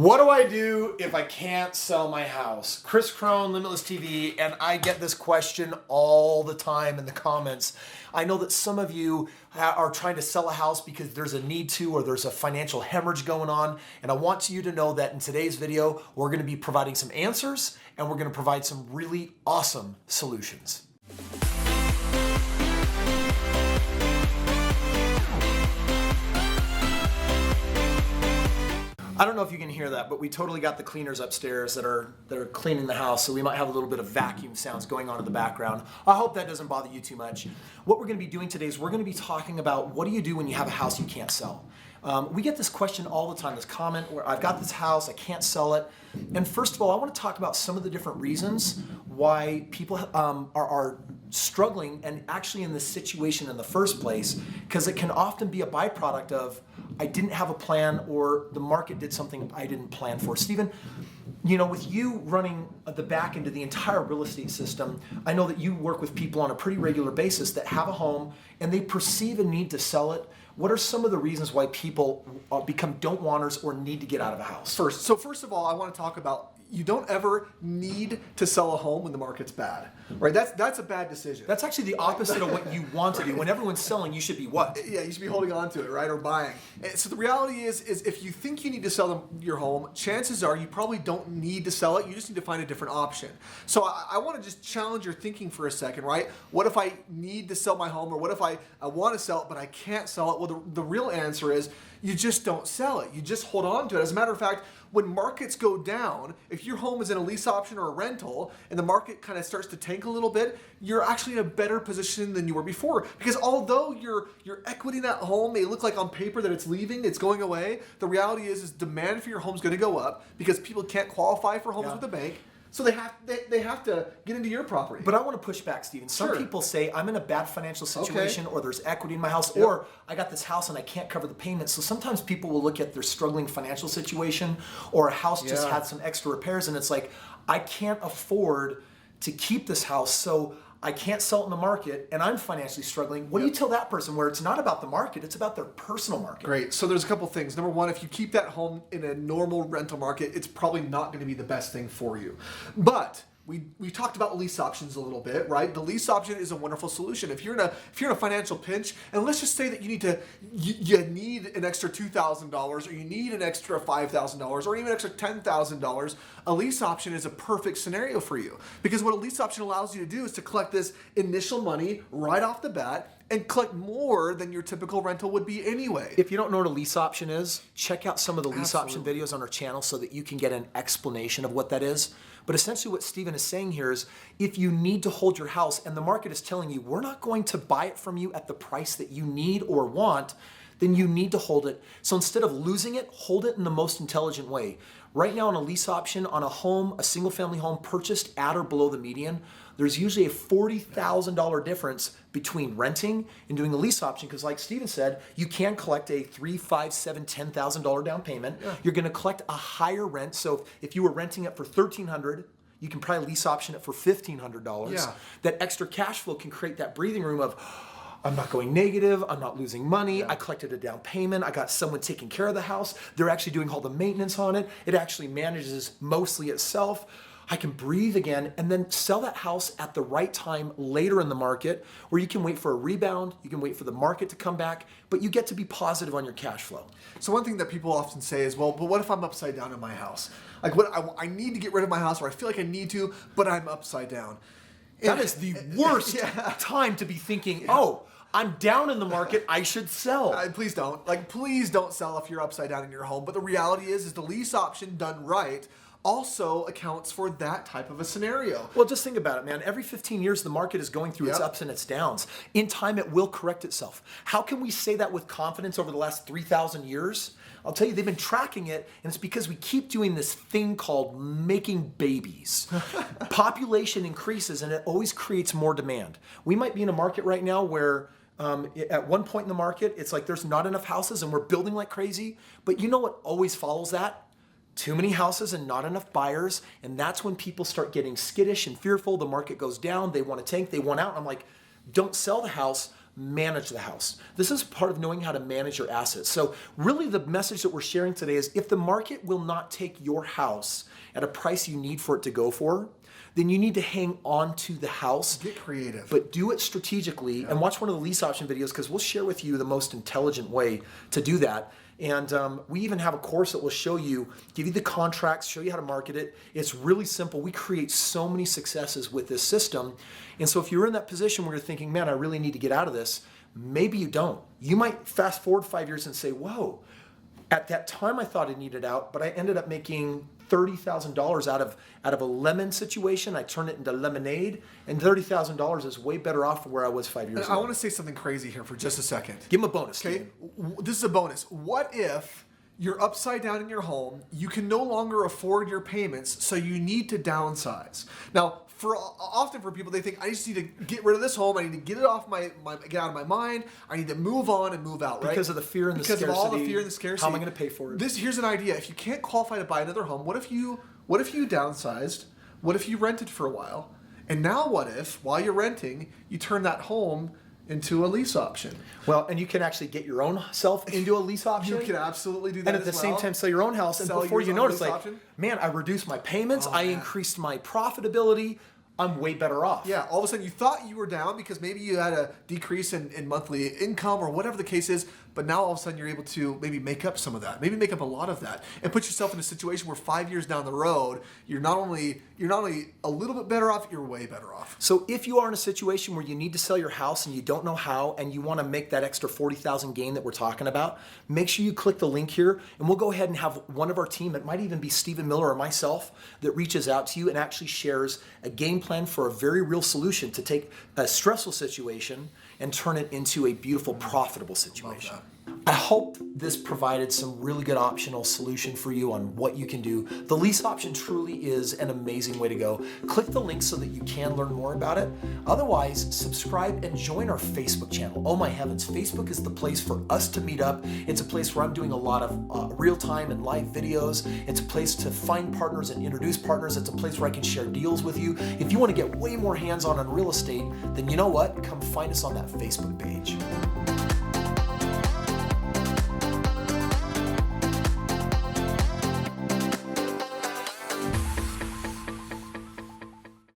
What do I do if I can't sell my house? Kris Krohn, Limitless TV, and I get this question all the time in the comments. I know that some of you are trying to sell a house because there's a need to, or there's a financial hemorrhage going on. And I want you to know that in today's video, we're going to be providing some answers and we're going to provide some really awesome solutions. I don't know if you can hear that, but we totally got the cleaners upstairs that are cleaning the house, so we might have a little bit of vacuum sounds going on in the background. I hope that doesn't bother you too much. What we're going to be doing today is we're going to be talking about what do you do when you have a house you can't sell. We get this question all the time, this comment where I've got this house, I can't sell it. And first of all, I want to talk about some of the different reasons why people are struggling and actually in this situation in the first place, because it can often be a byproduct of I didn't have a plan or the market did something I didn't plan for. Stephen, you know, with you running the back end of the entire real estate system, I know that you work with people on a pretty regular basis that have a home and they perceive a need to sell it. What are some of the reasons why people become don't wanters or need to get out of a house? First of all, I want to talk about you don't ever need to sell a home when the market's bad, right? That's a bad decision. That's actually the opposite of what you want to do. When everyone's selling, you should be what? Yeah, you should be holding on to it, right, or buying. And so the reality is if you think you need to sell your home, chances are you probably don't need to sell it. You just need to find a different option. So I want to just challenge your thinking for a second, right? What if I need to sell my home, or what if I want to sell it but I can't sell it? Well, the real answer is you just don't sell it. You just hold on to it. As a matter of fact, when markets go down, if your home is in a lease option or a rental and the market kind of starts to tank a little bit, you're actually in a better position than you were before. Because although your equity in that home may look like on paper that it's leaving, it's going away, the reality is demand for your home is going to go up because people can't qualify for homes with the bank. So they have to get into your property. But I want to push back, Stephen. Some people say, I'm in a bad financial situation, or there's equity in my house, or I got this house and I can't cover the payments. So sometimes people will look at their struggling financial situation, or a house just had some extra repairs, and it's like, I can't afford to keep this house, so I can't sell it in the market, and I'm financially struggling. What do you tell that person where it's not about the market, it's about their personal market? Great. So there's a couple things. Number one, if you keep that home in a normal rental market, it's probably not going to be the best thing for you. But we talked about lease options a little bit, right? The lease option is a wonderful solution. If you're in a financial pinch, and let's just say that you need an extra $2,000, or you need an extra $5,000, or even an extra $10,000, a lease option is a perfect scenario for you. Because what a lease option allows you to do is to collect this initial money right off the bat and collect more than your typical rental would be anyway. If you don't know what a lease option is, check out some of the lease option videos on our channel so that you can get an explanation of what that is. But essentially what Stephen is saying here is if you need to hold your house and the market is telling you we're not going to buy it from you at the price that you need or want, then you need to hold it. So instead of losing it, hold it in the most intelligent way. Right now on a lease option on a home, a single family home purchased at or below the median, there's usually a $40,000 difference between renting and doing a lease option, because like Stephen said, you can collect a $3,000, $5,000, $7,000, $10,000 down payment. You're gonna collect a higher rent. So if you were renting it for $1,300, you can probably lease option it for $1,500. That extra cash flow can create that breathing room of, I'm not going negative, I'm not losing money, I collected a down payment, I got someone taking care of the house, they're actually doing all the maintenance on it, it actually manages mostly itself. I can breathe again and then sell that house at the right time later in the market, where you can wait for a rebound, you can wait for the market to come back, but you get to be positive on your cash flow. So one thing that people often say is, well, but what if I'm upside down in my house? Like, what I need to get rid of my house, or I feel like I need to, but I'm upside down. That is the worst time to be thinking, oh, I'm down in the market, I should sell. Please don't. Please don't sell if you're upside down in your home. But the reality is the lease option done right also accounts for that type of a scenario. Well, just think about it, man. Every 15 years, the market is going through its ups and its downs. In time, it will correct itself. How can we say that with confidence over the last 3,000 years? I'll tell you, they've been tracking it, and it's because we keep doing this thing called making babies. Population increases, and it always creates more demand. We might be in a market right now where at one point in the market, it's like there's not enough houses, and we're building like crazy. But you know what always follows that? Too many houses and not enough buyers, and that's when people start getting skittish and fearful. The market goes down, they want to tank, they want out. I'm like, don't sell the house, manage the house. This is part of knowing how to manage your assets. So really the message that we're sharing today is if the market will not take your house at a price you need for it to go for, then you need to hang on to the house. Get creative. But do it strategically and watch one of the lease option videos because we'll share with you the most intelligent way to do that. And we even have a course that will show you, give you the contracts, show you how to market it. It's really simple. We create so many successes with this system. And so if you're in that position where you're thinking, man, I really need to get out of this, maybe you don't. You might fast forward 5 years and say, whoa, at that time I thought I needed out, but I ended up making $30,000 out of a lemon situation. I turned it into lemonade, and $30,000 is way better off from where I was 5 years ago. I want to say something crazy here for just a second. Give him a bonus. Okay, this is a bonus. What if you're upside down in your home, you can no longer afford your payments, so you need to downsize? Now, often for people, they think, I just need to get rid of this home. I need to get it off get out of my mind. I need to move on and move out, right? Because of the fear and the scarcity. Because of all the fear and the scarcity. How am I going to pay for it? Here's an idea. If you can't qualify to buy another home, what if you downsized? What if you rented for a while? And now what if, while you're renting, you turn that home into a lease option? Well, and you can actually get your own self into a lease option. You can absolutely do that. And at the same time, sell your own house. And before you notice, like, man, I reduced my payments. I increased my profitability. I'm way better off. Yeah, all of a sudden you thought you were down because maybe you had a decrease in monthly income or whatever the case is, but now all of a sudden you're able to maybe make up some of that, maybe make up a lot of that, and put yourself in a situation where 5 years down the road, you're not only a little bit better off, you're way better off. So if you are in a situation where you need to sell your house and you don't know how, and you want to make that extra $40,000 gain that we're talking about, make sure you click the link here, and we'll go ahead and have one of our team, it might even be Stephen Miller or myself, that reaches out to you and actually shares a game plan for a very real solution to take a stressful situation and turn it into a beautiful, profitable situation. I hope this provided some really good optional solution for you on what you can do. The lease option truly is an amazing way to go. Click the link so that you can learn more about it. Otherwise, subscribe and join our Facebook channel. Oh my heavens, Facebook is the place for us to meet up. It's a place where I'm doing a lot of real-time and live videos. It's a place to find partners and introduce partners. It's a place where I can share deals with you. If you want to get way more hands-on real estate, then you know what? Come find us on that Facebook page.